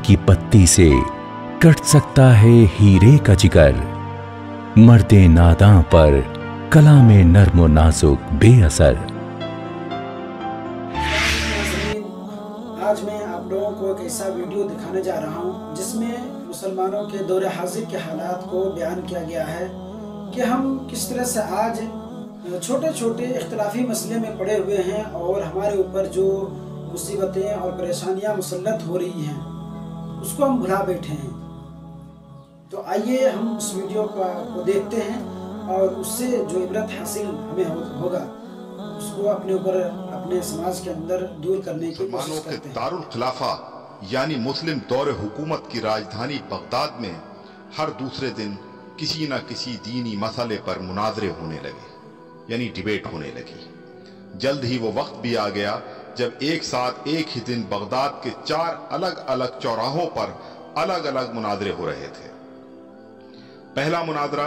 की पत्ती से कट सकता है हीरे का जिगर, मर्दे नादां पर कलामे नर्मो नाजुक बेअसर। आज मैं आप लोगों को एक ऐसा वीडियो दिखाने जा रहा हूं जिसमें मुसलमानों के दौरे हाजिर के हालात को बयान किया गया है कि हम किस तरह से आज छोटे छोटे इख्तिलाफी मसले में पड़े हुए हैं और हमारे ऊपर जो मुसीबतें और परेशानियां मुसल्लत हो रही हैं उसको हम भुला बैठे हैं। तो आइए हम उस वीडियो को देखते हैं और उससे जो इबरत हासिल हमें होगा उसको अपने ऊपर अपने समाज के अंदर दूर करने की कोशिश करते हैं। दारुल खिलाफा यानी मुस्लिम दौर हुकूमत की राजधानी बगदाद में हर दूसरे दिन किसी न किसी दीनी मसले पर मुनाजरे होने लगे, यानी डिबेट होने लगी। जल्द ही वो वक्त भी आ गया जब एक साथ एक ही दिन बगदाद के 4 अलग अलग चौराहों पर अलग अलग मुनाजरे हो रहे थे। पहला मुनाजरा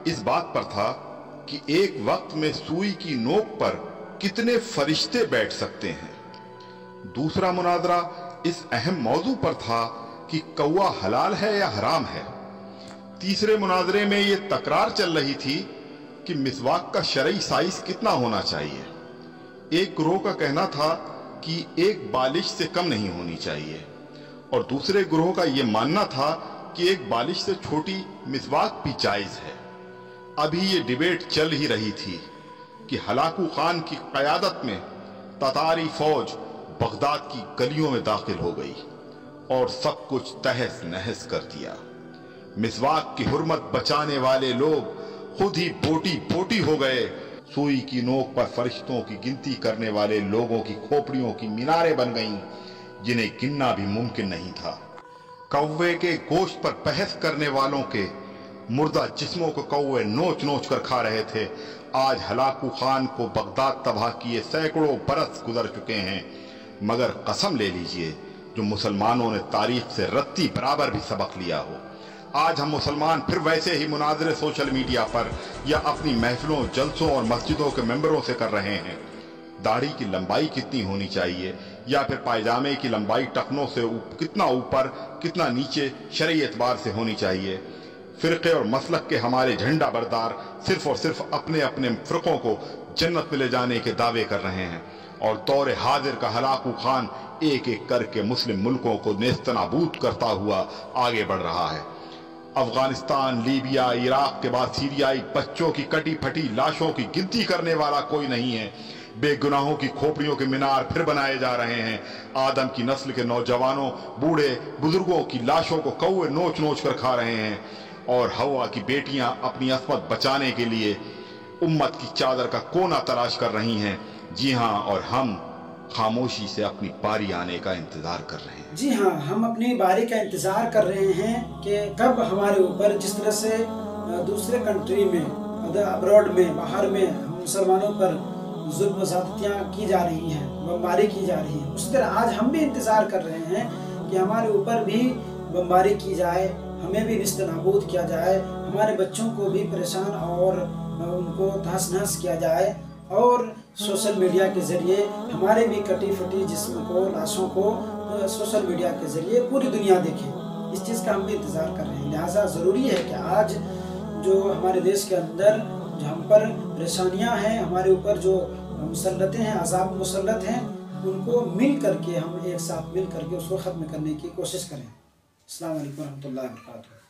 इस बात पर था कि एक वक्त में सुई की नोक पर कितने फरिश्ते बैठ सकते हैं। दूसरा मुनाजरा इस अहम मौजू पर था कि कौवा हलाल है या हराम है। तीसरे मुनाजरे में यह तकरार चल रही थी कि मिसवाक का शरई साइज कितना होना चाहिए। एक ग्रोह का कहना था कि एक बालिश से कम नहीं होनी चाहिए और दूसरे ग्रोह का यह मानना था कि एक बालिश से छोटी मिसवाक भी जायज है। अभी ये डिबेट चल ही रही थी कि हलाकू खान की क़यादत में ततारी फौज बगदाद की गलियों में दाखिल हो गई और सब कुछ तहस नहस कर दिया। मिसवाक की हुर्मत बचाने वाले लोग खुद ही बोटी बोटी हो गए। सुई की नोक पर फरिश्तों की गिनती करने वाले लोगों की खोपड़ियों की मीनारें बन गईं जिन्हें गिनना भी मुमकिन नहीं था। कौवे के गोश्त पर बहस करने वालों के मुर्दा जिस्मों को कौवे नोच नोच कर खा रहे थे। आज हलाकू खान को बगदाद तबाह किए सैकड़ों बरस गुजर चुके हैं, मगर कसम ले लीजिए जो मुसलमानों ने तारीख से रत्ती बराबर भी सबक लिया हो। आज हम मुसलमान फिर वैसे ही मुनाजरे सोशल मीडिया पर या अपनी महफिलों, जलसों और मस्जिदों के मेंबरों से कर रहे हैं। दाढ़ी की लंबाई कितनी होनी चाहिए या फिर पायजामे की लंबाई टखनों से कितना ऊपर कितना नीचे शरई एतबार से होनी चाहिए। फिरके और मसलक के हमारे झंडा बरदार सिर्फ और सिर्फ अपने अपने फिरकों को जन्नत में ले जाने के दावे कर रहे हैं और दौरे हाजिर का हलाकू खान एक एक करके मुस्लिम मुल्कों को नेस्तनाबूद करता हुआ आगे बढ़ रहा है। अफगानिस्तान, लीबिया, इराक के बाद सीरियाई बच्चों की कटी फटी लाशों की गिनती करने वाला कोई नहीं है। बेगुनाहों की खोपड़ियों के मीनार फिर बनाए जा रहे हैं। आदम की नस्ल के नौजवानों, बूढ़े बुजुर्गों की लाशों को कौवे नोच नोच कर खा रहे हैं और हवा की बेटियां अपनी अस्मत बचाने के लिए उम्मत की चादर का कोना तलाश कर रही हैं। जी हाँ, और हम खामोशी से अपनी बारी आने का इंतजार कर रहे हैं। जी हाँ, हम अपनी बारी का इंतजार कर रहे हैं कि कब हमारे ऊपर जिस तरह से दूसरे कंट्री में, अब्रॉड में, बाहर में हम मुसलमानों पर जुल्म ज़्यादतियाँ की जा रही हैं, बमबारी की जा रही है, उसी तरह आज हम भी इंतजार कर रहे हैं कि हमारे ऊपर भी बमबारी की जाए, हमें भी निस्तनाबूद किया जाए, हमारे बच्चों को भी परेशान और उनको तहस नहस किया जाए और सोशल मीडिया के ज़रिए हमारे भी कटी फटी जिस्म को, लाशों को सोशल मीडिया के ज़रिए पूरी दुनिया देखे। इस चीज़ का हम भी इंतज़ार कर रहे हैं। लिहाजा ज़रूरी है कि आज जो हमारे देश के अंदर जो हम पर परेशानियां हैं, हमारे ऊपर जो मुसल्लतें हैं, अज़ाब मुसल्लत हैं, उनको मिल करके हम एक साथ मिल करके उसको ख़त्म करने की कोशिश करें। अस्सलाम वालेकुम रहमतुल्लाहि व बरकातुहू।